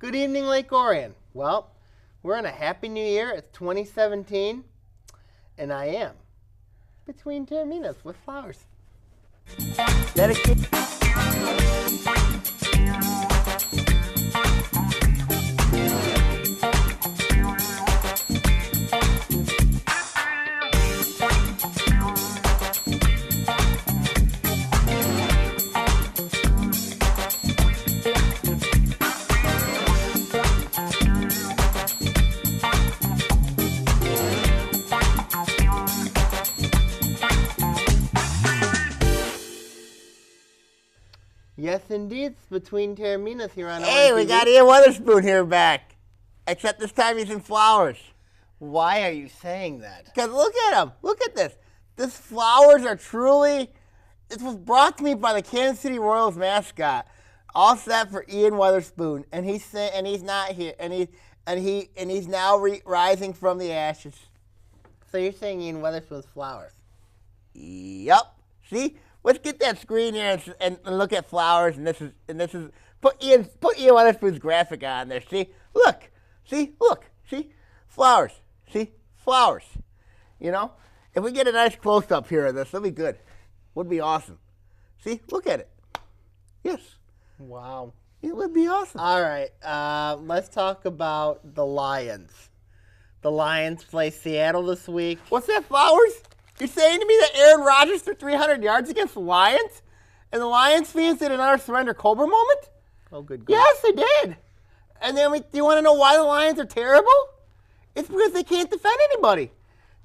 Good evening, Lake Orion. Well, we're in a happy new year. It's 2017, and I am between Taorminas with flowers. Dedicated. Yes, indeed. It's between Taorminas here on ONTV. Hey, we got Ian Weatherspoon here back. Except this time he's in flowers. Why are you saying that? Because look at him. Look at this. These flowers are truly... It was brought to me by the Kansas City Royals mascot. All set for Ian Weatherspoon. And he's not here. And he's now rising from the ashes. So you're saying Ian Weatherspoon's flowers? Yup. See? Let's get that screen here and look at flowers. And this is put Ian Weatherspoon's graphic on there. See, look, see, flowers. See, flowers. You know, if we get a nice close up here of this, that'd be good. Would be awesome. See, look at it. Yes. Wow. It would be awesome. All right. Let's talk about the Lions. The Lions play Seattle this week. What's that, flowers? You're saying to me that Aaron Rodgers threw 300 yards against the Lions? And the Lions fans did another surrender Cobra moment? Oh, good. Yes, they did. And then do you want to know why the Lions are terrible? It's because they can't defend anybody.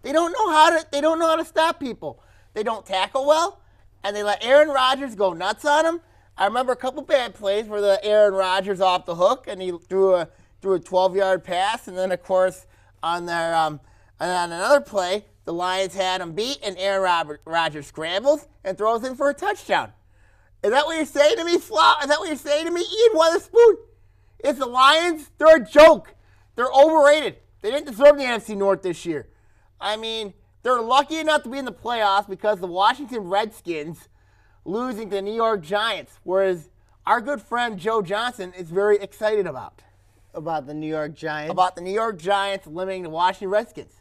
They don't know how to stop people. They don't tackle well, and they let Aaron Rodgers go nuts on them. I remember a couple bad plays where the Aaron Rodgers off the hook, and he threw a 12-yard pass, and then of course on another play, the Lions had him beat, and Aaron Rodgers scrambles and throws in for a touchdown. Is that what you're saying to me, Flo? Is that what you're saying to me, Ian Weatherspoon? It's the Lions. They're a joke. They're overrated. They didn't deserve the NFC North this year. I mean, they're lucky enough to be in the playoffs because the Washington Redskins losing to the New York Giants, whereas our good friend Joe Johnson is very excited about the New York Giants. About the New York Giants eliminating the Washington Redskins.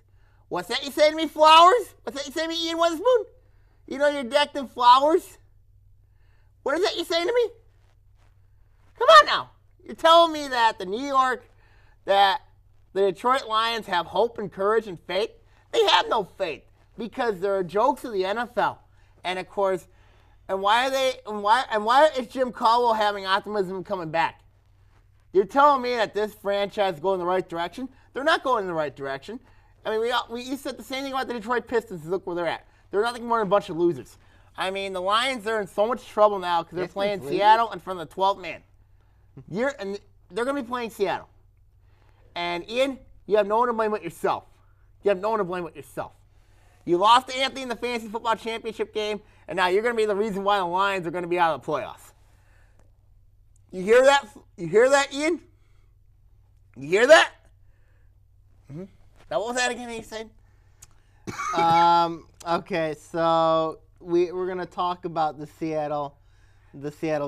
What's that you say to me, flowers? What's that you say to me, Ian Weatherspoon? You know you're decked in flowers? What is that you saying to me? Come on now. You're telling me that the Detroit Lions have hope and courage and faith? They have no faith because they're jokes of the NFL. And of course, why is Jim Caldwell having optimism coming back? You're telling me that this franchise is going in the right direction? They're not going in the right direction. I mean, you said the same thing about the Detroit Pistons. Look where they're at. They're nothing more than a bunch of losers. I mean, the Lions are in so much trouble now because they're playing Seattle in front of the 12th man. And they're going to be playing Seattle. And Ian, you have no one to blame but yourself. You have no one to blame but yourself. You lost to Anthony in the fantasy football championship game, and now you're going to be the reason why the Lions are going to be out of the playoffs. You hear that? You hear that, Ian? You hear that? Mm-hmm. Now, what was that again you said? Okay, so we're going to talk about the Seattle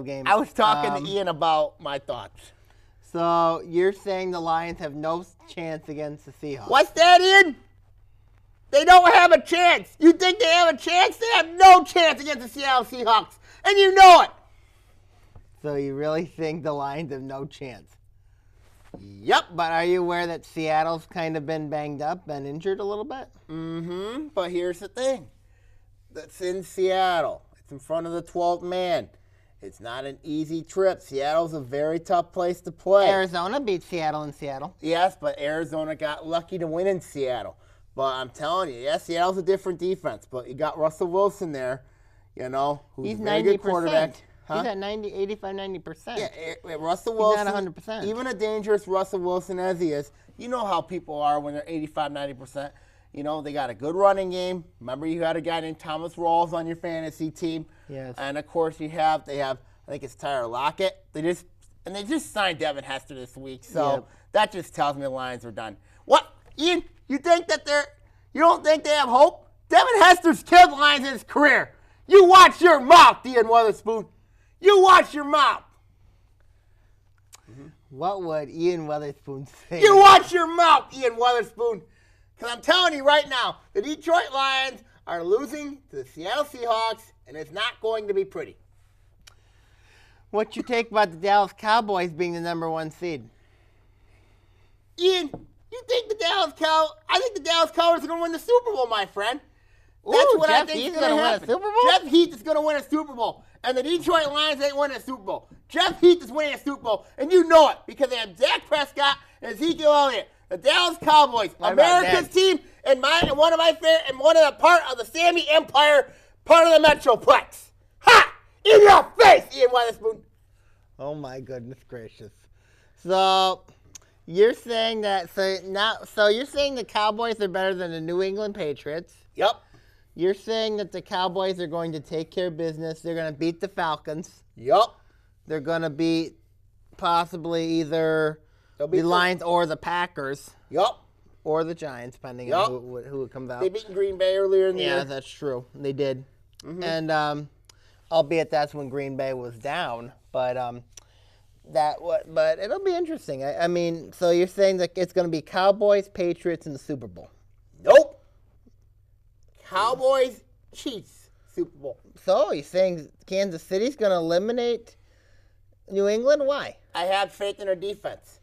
game. I was talking to Ian about my thoughts. So you're saying the Lions have no chance against the Seahawks. What's that, Ian? They don't have a chance. You think they have a chance? They have no chance against the Seattle Seahawks, and you know it. So you really think the Lions have no chance? Yep. But are you aware that Seattle's kind of been banged up, been injured a little bit? Mm-hmm. But here's the thing. That's in Seattle. It's in front of the 12th man. It's not an easy trip. Seattle's a very tough place to play. Arizona beat Seattle in Seattle. Yes, but Arizona got lucky to win in Seattle. But I'm telling you, yes, Seattle's a different defense. But you got Russell Wilson there, you know, who's He's a very 90%. good quarterback. He's at 90%. Yeah, Russell Wilson. He's not 100%. Even a dangerous Russell Wilson as he is, you know how people are when they're 85, 90%. You know, they got a good running game. Remember, you had a guy named Thomas Rawls on your fantasy team. Yes. And, of course, they have, I think it's Tyler Lockett. They just signed Devin Hester this week. So that just tells me the Lions are done. What? Ian, you don't think they have hope? Devin Hester's killed the Lions in his career. You watch your mouth, Ian Weatherspoon. You watch your mouth. what would Ian Weatherspoon say? You watch your mouth, Ian Weatherspoon. Because I'm telling you right now, the Detroit Lions are losing to the Seattle Seahawks, and it's not going to be pretty. What you take about the Dallas Cowboys being the #1 seed? Ian, you think I think the Dallas Cowboys are going to win the Super Bowl, my friend. That's Ooh, what Jeff I think Heath's is going to gonna win a happen. Super Bowl? Jeff Heath is going to win a Super Bowl, and the Detroit Lions ain't winning a Super Bowl. Jeff Heath is winning a Super Bowl, and you know it because they have Dak Prescott and Ezekiel Elliott. The Dallas Cowboys, What about America's that? team, and one of my favorite, and one of the part of the Sammy Empire, part of the Metroplex. Ha! In your face, Ian Weatherspoon. Oh my goodness gracious! So you're saying that? So you're saying the Cowboys are better than the New England Patriots? Yep. You're saying that the Cowboys are going to take care of business. They're going to beat the Falcons. Yep. They're going to beat possibly either the Lions or the Packers. Yep. Or the Giants, depending on who it comes out. They beat Green Bay earlier in the year. Yeah, that's true. They did. And albeit that's when Green Bay was down, but it'll be interesting. I mean, so you're saying that it's going to be Cowboys, Patriots in the Super Bowl? Nope. Cowboys, Chiefs, Super Bowl. So you're saying Kansas City's going to eliminate New England? Why? I have faith in their defense.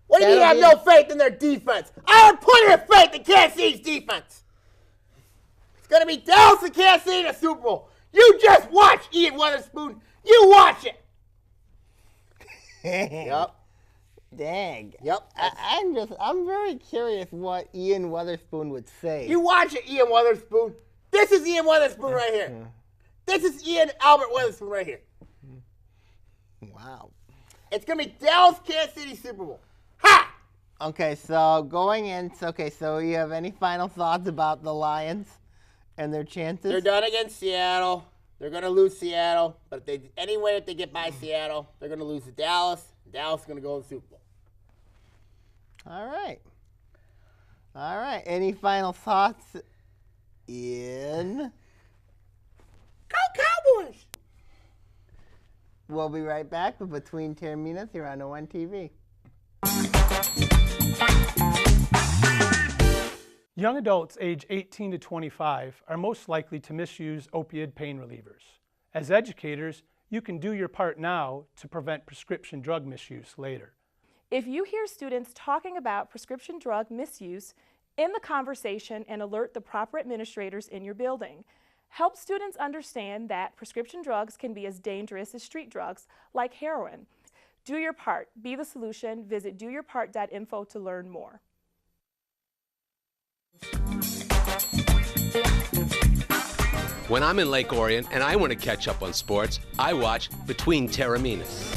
What do you mean That'll you have no faith in their defense? I have plenty of faith in Kansas City's defense. It's going to be Dallas and Kansas City in the Super Bowl. You just watch, Ian Weatherspoon. You watch it. Yep. Dang. Yep. I'm very curious what Ian Weatherspoon would say. You watch it, Ian Weatherspoon. This is Ian Weatherspoon right here. This is Ian Albert Weatherspoon right here. Wow. It's going to be Dallas, Kansas City, Super Bowl. Ha! Okay, so so you have any final thoughts about the Lions and their chances? They're done against Seattle. They're going to lose Seattle. But if they get by Seattle, they're going to lose to Dallas. Dallas is going to go to the Super Bowl. All right. Any final thoughts, Ian? Go Cowboys! We'll be right back with Between Taorminas here on ONTV. Young adults age 18 to 25 are most likely to misuse opioid pain relievers. As educators, you can do your part now to prevent prescription drug misuse later. If you hear students talking about prescription drug misuse, end the conversation and alert the proper administrators in your building. Help students understand that prescription drugs can be as dangerous as street drugs, like heroin. Do your part. Be the solution. Visit doyourpart.info to learn more. When I'm in Lake Orion and I want to catch up on sports, I watch Between Taorminas.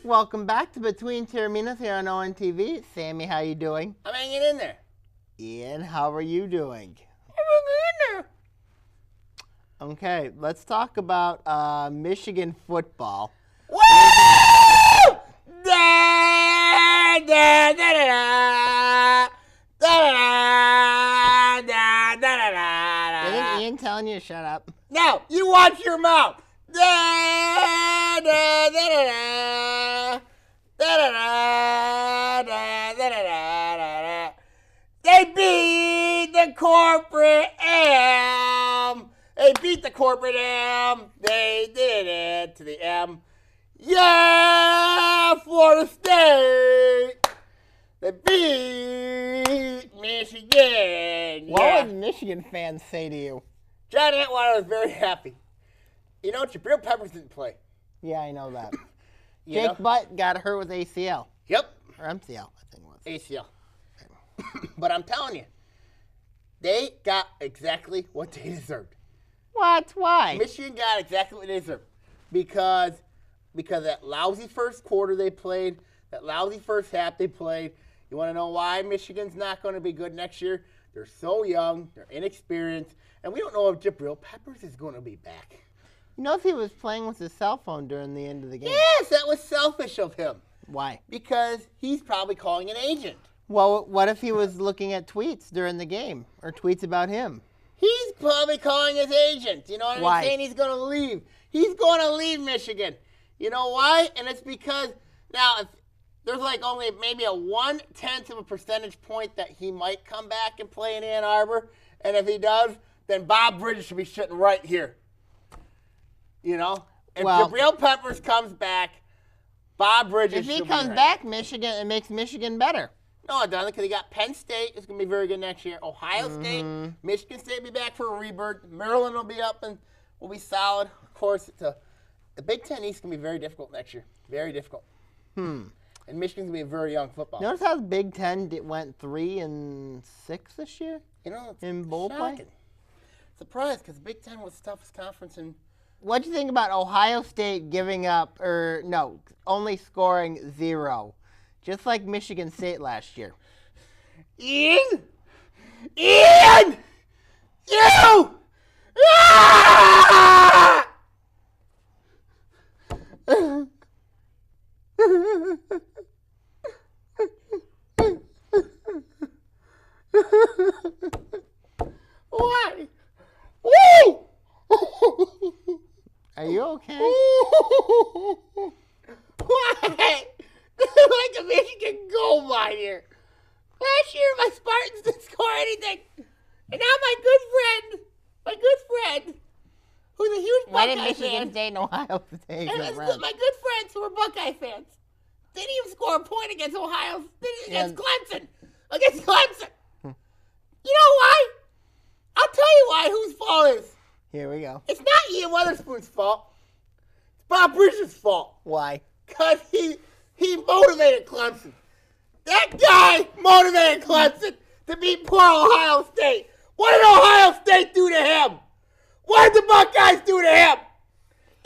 Welcome back to Between Taorminas here on ONTV. Sammy, how you doing? I'm hanging in there. Ian, how are you doing? I'm hanging in there. Okay, let's talk about Michigan football. Woo! Da, da, da, da, da, da, da, da, da, da, Isn't Ian telling you to shut up? Now, you watch your mouth. Da, da, da, da, da, da, da, da, da, da, da, da. They beat the corporate M. They beat the corporate M. They did it to the M. Yeah, Florida State. They beat Michigan. What Yeah. would Michigan fans say to you? John Atwater was very happy. You know, Jabril Peppers didn't play. Yeah, I know that. You Jake know? Butt got hurt with ACL. Yep. Or MCL, I think it was. ACL. But I'm telling you, they got exactly what they deserved. What? Why? Michigan got exactly what they deserved. Because that lousy first quarter they played, that lousy first half they played. You want to know why Michigan's not going to be good next year? They're so young, they're inexperienced, and we don't know if Jabril Peppers is going to be back. You know if he was playing with his cell phone during the end of the game? Yes, that was selfish of him. Why? Because he's probably calling an agent. Well, what if he was looking at tweets during the game or tweets about him? He's probably calling his agent. You know what Why? I'm saying? He's going to leave. He's going to leave Michigan. You know why? And it's because now if there's like only maybe a 0.1 of a percentage point that he might come back and play in Ann Arbor. And if he does, then Bob Bridges should be sitting right here. You know? If Jabril Peppers comes back, Bob Bridges If he should comes be right. back, Michigan, it makes Michigan better. No, it doesn't, because he got Penn State. It's going to be very good next year. Ohio State, Michigan State will be back for a rebirth. Maryland will be up and will be solid. Of course, the Big Ten East is going to be very difficult next year. Very difficult. And Michigan's going to be a very young football. Notice how the Big Ten went 3-6 this year? You know, it's in bowl play? shocking. Surprised, because the Big Ten was the toughest conference in. What do you think about Ohio State giving up, only scoring 0, just like Michigan State last year? Ian! You! Ah! Why? Woo! Are you okay? Why? This is like a Michigan gold mine here. Last year, my Spartans didn't score anything. And now my good friend, who's a huge Why did Buckeye Michigan fan, State and Ohio State and get round? my good friends who are Buckeye fans, didn't even score a point against Ohio, against Clemson. Against Clemson. You know why? I'll tell you why, whose fault it is. Here we go. It's not Ian Weatherspoon's fault. It's Bob Bridges' fault. Why? Because he motivated Clemson. That guy motivated Clemson to beat poor Ohio State. What did Ohio State do to him? What did the Buckeyes do to him?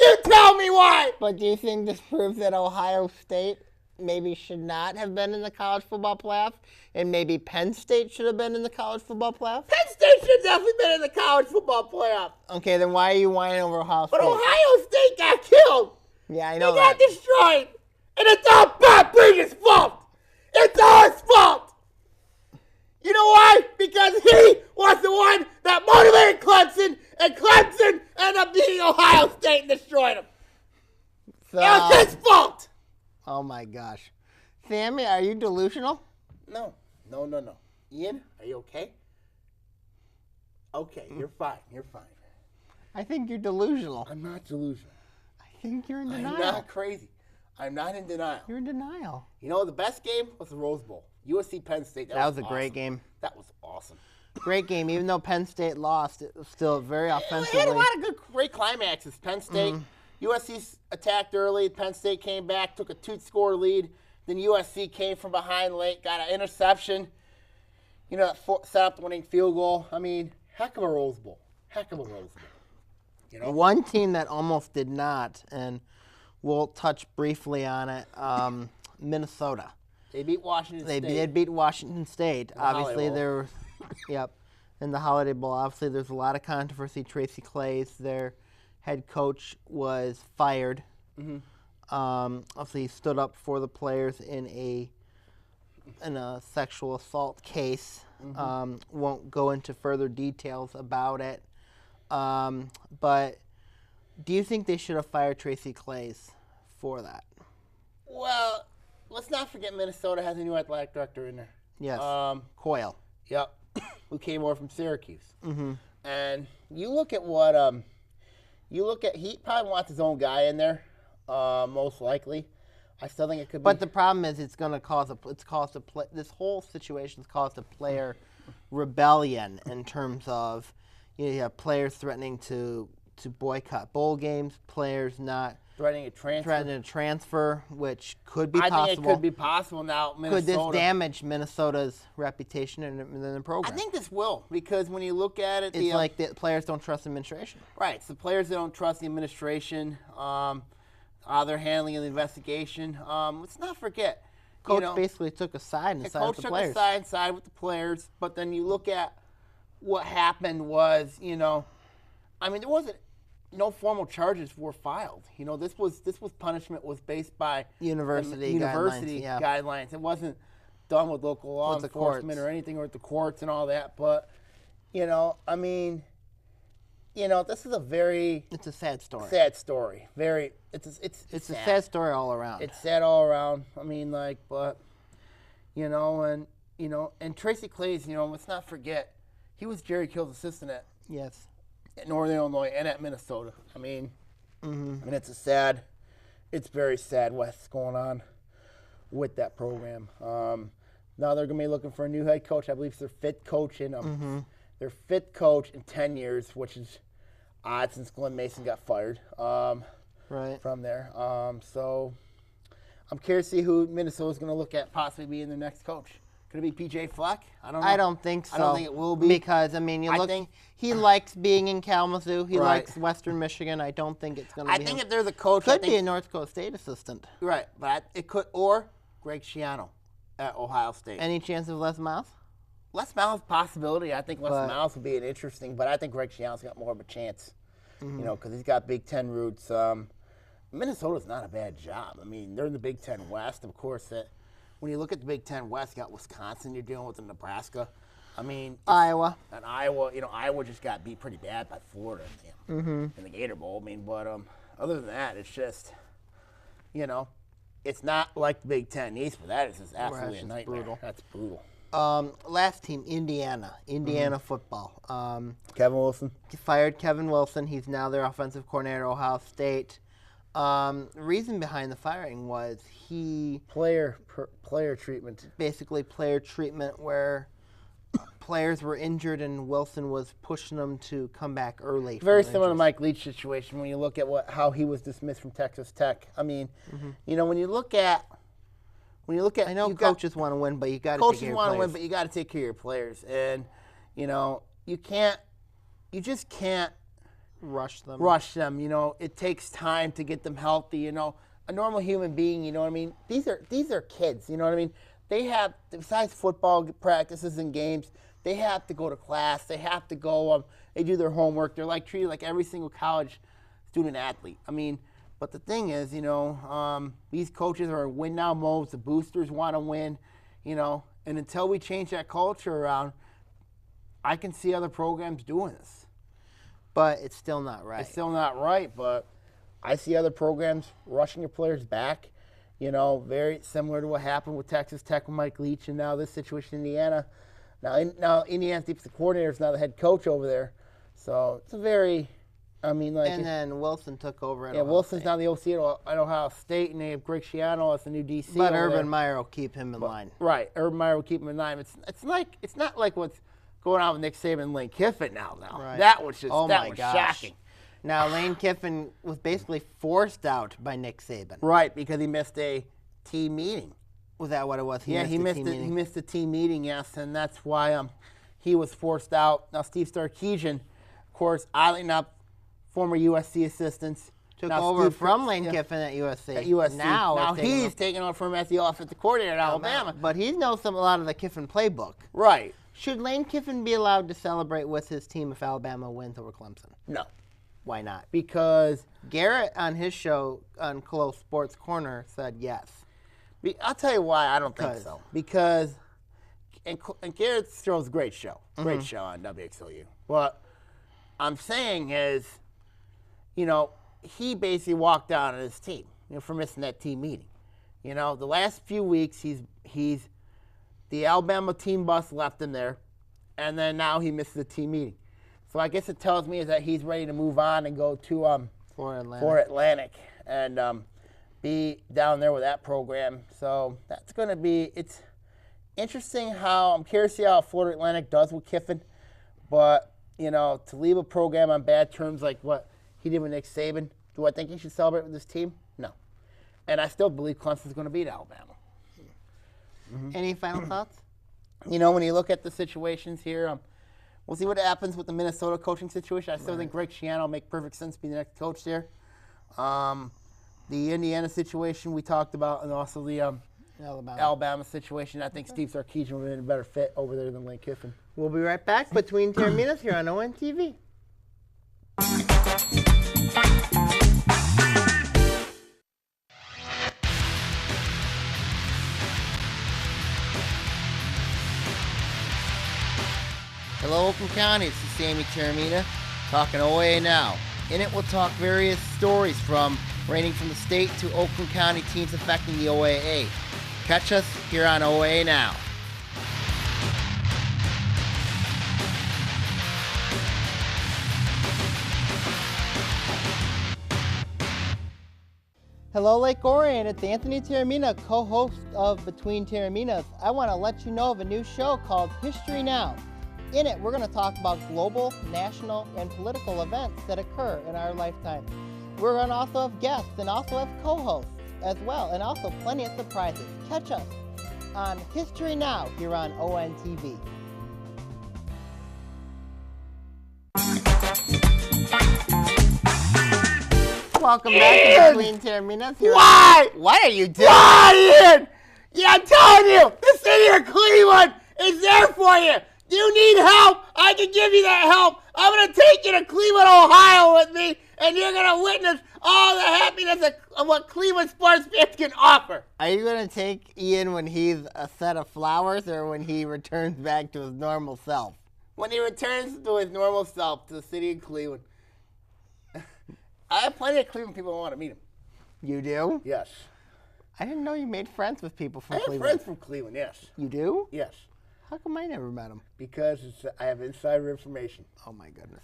You tell me why. But do you think this proves that Ohio State maybe should not have been in the college football playoff, and maybe Penn State should have been in the college football playoff? Penn State should have definitely been in the college football playoff. Okay, then why are you whining over Ohio State? But Ohio State got killed. Yeah, I They know got that. destroyed. And it's all Bob Bridges' fault. It's all his fault. You know why? Because he was the one that motivated Clemson, and Clemson ended up beating Ohio State and destroyed him. So, It was his fault. oh my gosh. Sammy, are you delusional? No. Ian, are you okay? Okay, you're fine. I think you're delusional. I'm not delusional. I think you're in denial. I'm not crazy. I'm not in denial. You're in denial. You know, the best game was the Rose Bowl. USC Penn State. That was a great awesome. game. That was awesome. Great game. Even though Penn State lost, it was still very They offensively. had a lot of great climaxes. Penn State, USC attacked early. Penn State came back, took a 2-score lead. Then USC came from behind late, got an interception. You know, set up the winning field goal. I mean, heck of a Rose Bowl. You know? One team that almost did not, and we'll touch briefly on it, Minnesota. They beat Washington They State. did beat Washington State. the Holiday Obviously, Bowl. there was, in the Holiday Bowl. Obviously, there's a lot of controversy. Tracy Claeys, their head coach, was fired. Obviously, he stood up for the players in a sexual assault case. Won't go into further details about it. But do you think they should have fired Tracy Claeys for that? Well, let's not forget Minnesota has a new athletic director in there. Yes. Coyle. Yep. Who came over from Syracuse. And you look at what he probably wants his own guy in there, most likely. I still think it could be. But the problem is, this whole situation's caused a player rebellion in terms of, you have players threatening to boycott bowl games, players not threatening a transfer. which could be I possible. think it could be possible now. Could Minnesota. this damage Minnesota's reputation in the program? I think this will, because when you look at it, it's like the players don't trust administration. right. It's the players that don't trust the administration. They're handling the investigation. Let's not forget, Coach basically took a side and sided with the players. Coach took a side with the players, but then you look at what happened was, there wasn't no formal charges were filed. This punishment was based by University guidelines. yeah. Guidelines. It wasn't done with local law With the enforcement courts. or anything, or with the courts and all that. But, you know, I mean, you know, this is a very It's a sad story. sad story. It's It's a sad story all around. It's sad all around. I mean, like, but, you know, and Tracy Clays, you know, let's not forget, he was Jerry Kill's assistant at Yes. Northern Illinois and at Minnesota. I mean, Mm-hmm. and it's very sad what's going on with that program. Now they're going to be looking for a new head coach. I believe it's their fifth coach in their fifth coach in 10 years, which is odd since Glenn Mason got fired Right. from there. So I'm curious to see who Minnesota's going to look at possibly being their next coach. Could it be PJ Fleck? I don't know. I don't think so. I don't think it will be. Because, I mean, I look, think- he likes being in Kalamazoo. He Right. likes Western Michigan. I don't think it's going to I be think him. if they're the coach, I Could be a think, North Coast State assistant. right, but it could, or Greg Schiano at Ohio State. Any chance of Les Miles? Les Miles possibility. I think Les But- Miles would be an interesting, but I think Greg Schiano's got more of a chance. You know, because he's got Big Ten roots. Minnesota's not a bad job. I mean, they're in the Big Ten West, of course. When you look at the Big Ten West, you got Wisconsin. You're dealing with Nebraska. I mean, Iowa. and Iowa. You know, Iowa just got beat pretty bad by Florida in the Gator Bowl. I mean, but other than that, it's just, you know, it's not like the Big Ten East, but that is just absolutely a it's nightmare. brutal. That's brutal. Last team, Indiana. Indiana football. Kevin Wilson. Fired Kevin Wilson. He's now their offensive coordinator at Ohio State. Reason behind the firing was he Player treatment. basically player treatment where players were injured and Wilson was pushing them to come back early. from Very similar to injuries. Mike Leach situation when you look at how he was dismissed from Texas Tech. I mean, you know, when you look at I know you've got- coaches want to win, but you got to take coaches care of want to win, players. but you got to take care of your players, and you know you just can't rush them. rush them. You know, it takes time to get them healthy. You know, a normal human being. You know what I mean? These are kids. You know what I mean? They have, besides football practices and games, they have to go to class. They have to go. They do their homework. They're like treated like every single college student athlete. I mean, but the thing is, you know, these coaches are in win now modes. The boosters want to win. You know, and until we change that culture around, I can see other programs doing this. But it's still not right. It's still not right, but I see other programs rushing their players back. You know, very similar to what happened with Texas Tech with Mike Leach, and now this situation in Indiana. Now Indiana's defensive coordinator is now the head coach over there, so it's a very, I mean, like. and then Wilson took over at yeah, Ohio Wilson's State. now the OC at Ohio State, and they have Greg Schiano as the new DC. But over Urban there. Meyer will keep him in line. Right, Urban Meyer will keep him in line. It's not like what's going on with Nick Saban and Lane Kiffin now. Right. That was just Oh that my was gosh. shocking. Now, Lane Kiffin was basically forced out by Nick Saban. Right, because he missed a team meeting. Was that what it was? He a missed team it. meeting? He missed the team meeting, yes, and that's why he was forced out. Now Steve Sarkisian, of course, oddly enough, former USC assistant, Took now over Steve from Fr- Lane yeah, Kiffin at USC. at USC. Now it's taking he's over taking over from as the offensive coordinator at Alabama. But he knows a lot of the Kiffin playbook. Right? Should Lane Kiffin be allowed to celebrate with his team if Alabama wins over Clemson? No, Why not? because Garrett on his show on Close Sports Corner said yes. I'll tell you why I don't think Because- so. Because and Garrett shows a great show, Mm-hmm. on WXOU. What I'm saying is, you know, he basically walked out on his team, you know, for missing that team meeting. You know, the last few weeks he's the Alabama team bus left him there, and then now he misses the team meeting. So I guess it tells me is that he's ready to move on and go to For Atlanta. for Atlantic and be down there with that program. So that's going to be, it's interesting I'm curious to see how Florida Atlantic does with Kiffin. But, you know, to leave a program on bad terms like what he did with Nick Saban, do I think he should celebrate with his team? No. And I still believe Clemson's going to beat Alabama. Any final thoughts? You know, when you look at the situations here, we'll see what happens with the Minnesota coaching situation. I still think Greg Schiano will make perfect sense to be the next coach there. The Indiana situation we talked about, and also the Alabama situation. I think Steve Sarkisian would have been a better fit over there than Lane Kiffin. We'll be right back between Taorminas here on ONTV. Hello, Oakland County. This is Sammy Taormina talking OAA Now. In it, we'll talk various stories ranging from the state to Oakland County teams affecting the OAA. Catch us here on OAA Now. Hello, Lake Orion. It's Anthony Taormina, co-host of Between Taorminas. I want to let you know of a new show called History Now. In it, we're going to talk about global, national, and political events that occur in our lifetime. We're going to also have guests and also have co-hosts as well, and also plenty of surprises. Catch us on History Now here on ONTV. Welcome back to Between Taorminas. Why? What are you doing? Why, Ian? Yeah, I'm telling you, the city of Cleveland is there for you. You need help, I can give you that help. I'm going to take you to Cleveland, Ohio with me, and you're going to witness all the happiness of what Cleveland sports fans can offer. Are you going to take Ian when he's a set of flowers or when he returns back to his normal self? When he returns to his normal self, to the city of Cleveland. I have plenty of Cleveland people who want to meet him. You do? Yes. I didn't know you made friends with people from I have Cleveland. friends from Cleveland, yes. You do? Yes. How come I never met him? Because I have insider information. Oh my goodness.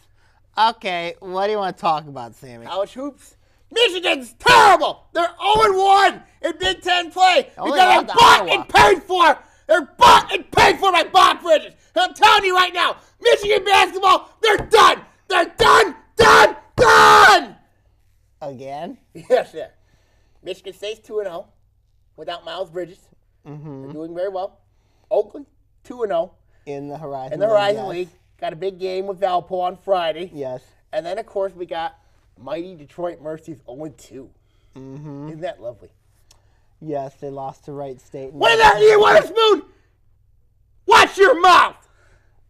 Okay, what do you want to talk about, Sammy? College hoops. Michigan's terrible. They're 0-1 in Big Ten play Only because lost they're to bought Iowa. and paid for. They're bought and paid for by Bob Bridges. And I'm telling you right now, Michigan basketball, they're done. They're done. Again? Yes, sir. Michigan State's 2-0 without Miles Bridges. Mm-hmm. They're doing very well. Oakland, 2-0 In the Horizon in the Horizon yes. League. Got a big game with Valpo on Friday. Yes. And then, of course, we got mighty Detroit Mercy's 0-2. Mm-hmm. Isn't that lovely? Yes, they lost to Wright State. What is that? You want a spoon? Watch your mouth!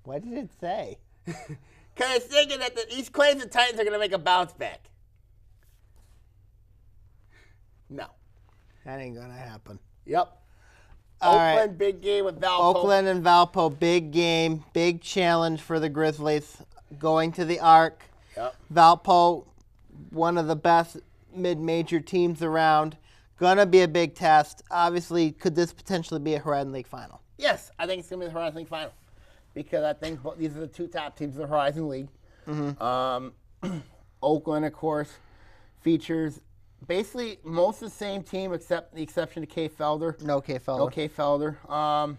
What did it say? Because it's thinking that the East Claims and Titans are going to make a bounce back. No. That ain't going to happen. Yep. All Oakland, right. big game with Valpo. Oakland and Valpo, big game, big challenge for the Grizzlies going to the Arc. Yep. Valpo, one of the best mid-major teams around. Gonna be a big test. Obviously, could this potentially be a Horizon League final? Yes, I think it's going to be the Horizon League final. Because I think these are the two top teams in the Horizon League. Mm-hmm. Oakland, of course, features basically most of the same team except the exception of Kay Felder. No K. Felder. No Kay Felder.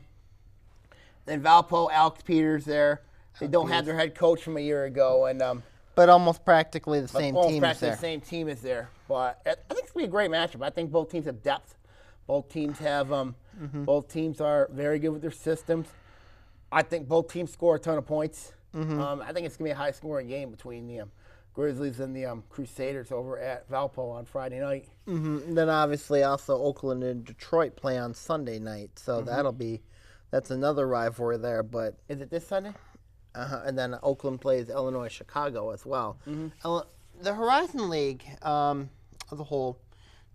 Then Valpo, Alex Peters there. They don't have their head coach from a year ago. And But almost practically the same almost team is practically there. the same team is there. But I think it's going to be a great matchup. I think both teams have depth. Both teams have both teams are very good with their systems. I think both teams score a ton of points. Mm-hmm. I think it's going to be a high-scoring game between the Grizzlies and the Crusaders over at Valpo on Friday night. Mm-hmm. Then obviously also Oakland and Detroit play on Sunday night, so that's another rivalry there. But Is it this Sunday? and then Oakland plays Illinois, Chicago as well. Mm-hmm. The Horizon League as a whole.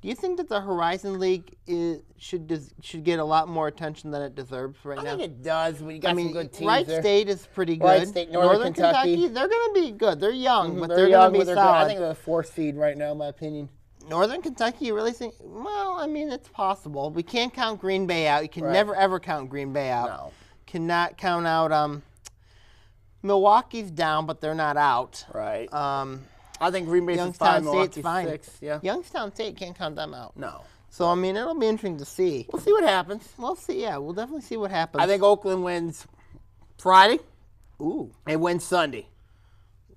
Do you think that the Horizon League should get a lot more attention than it deserves right now? I think it does. We got some good teams Wright there. State is pretty good. Wright State, Northern Kentucky. They're going to be good. They're young, but They're they're young, going to but be they're good. I solid. think they're the fourth seed right now, in my opinion. Northern Kentucky, you really think? Well, I mean, it's possible. We can't count Green Bay out. You can Right. never, ever count Green Bay out. No. Cannot count out Milwaukee's down, but they're not out. Right. I think Green Bay's Youngstown 5, State's Milwaukee's fine. 6. Yeah. Youngstown State can't count them out. No. So, I mean, it'll be interesting to see. We'll see what happens. We'll see, yeah. We'll definitely see what happens. I think Oakland wins Friday. Ooh, They win Sunday.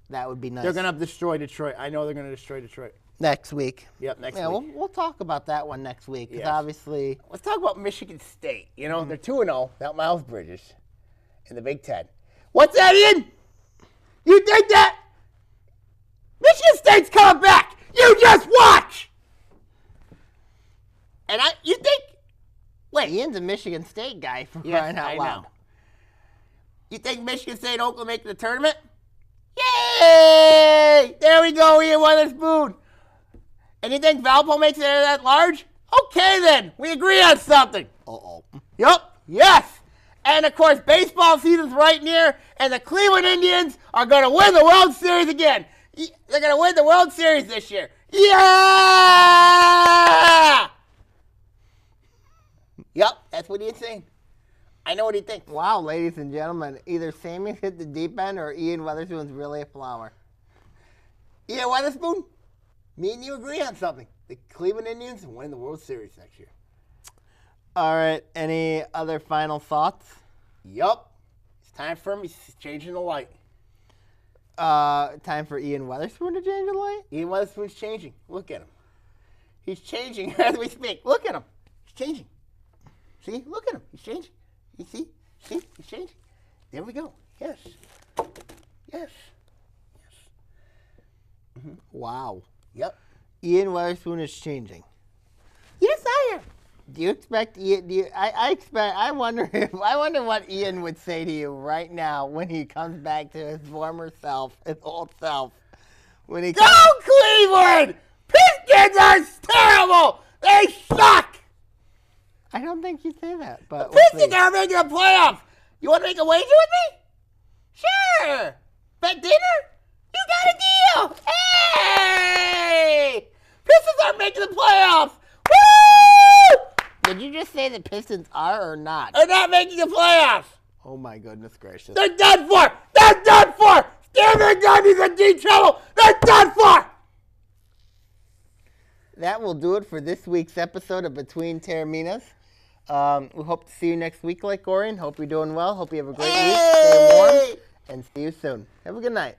that would be nice. They're going to destroy Detroit. I know they're going to destroy Detroit. Next week. Yep, next Yeah, week. we'll talk about that one next week, because Yes. obviously, Let's talk about Michigan State. You know, they're 2-0 without Miles Bridges in the Big Ten. What's that, Ian? You think that Michigan State's coming back? You just watch. And you think, wait, Ian's a Michigan State guy for Yes, crying out I loud. know. You think Michigan State and Oakland make the tournament? Yay! There we go, Ian Witherspoon. And you think Valpo makes it that large? Okay then, we agree on something. Uh-oh. Yup, yes. And, of course, baseball season's right near, and the Cleveland Indians are going to win the World Series again. They're going to win the World Series this year. Yeah! Yep, that's what he's saying. I know what he thinks. Wow, ladies and gentlemen, either Sammy's hit the deep end or Ian Weatherspoon's really a flower. Ian Weatherspoon, me and you agree on something. The Cleveland Indians win the World Series next year. All right, any other final thoughts? Yup. It's time for him. He's changing the light. Time for Ian Weatherspoon to change the light? Ian Weatherspoon's changing. Look at him. He's changing as we speak. Look at him. He's changing. See? Look at him. He's changing. You see? See? He's changing. There we go. Yes. Yes. Wow. Yep. Ian Weatherspoon is changing. Yes, I am. Do you expect Ian? I wonder what Ian would say to you right now when he comes back to his former self, his old self. When he Go Cleveland! Pistons are terrible. They suck. I don't think you'd say that, but Pistons are making the playoffs. You want to make a wager with me? Sure. Bet dinner? You got a deal. Hey! Pistons are making the playoffs. Woo! Did you just say the Pistons are or not? They're not making the playoffs. Oh my goodness gracious! They're done for. They're done for. Stephen Gundy's in deep trouble. They're done for. That will do it for this week's episode of Between Taorminas. We hope to see you next week, like Orion. Hope you're doing well. Hope you have a great week. Stay warm, and see you soon. Have a good night.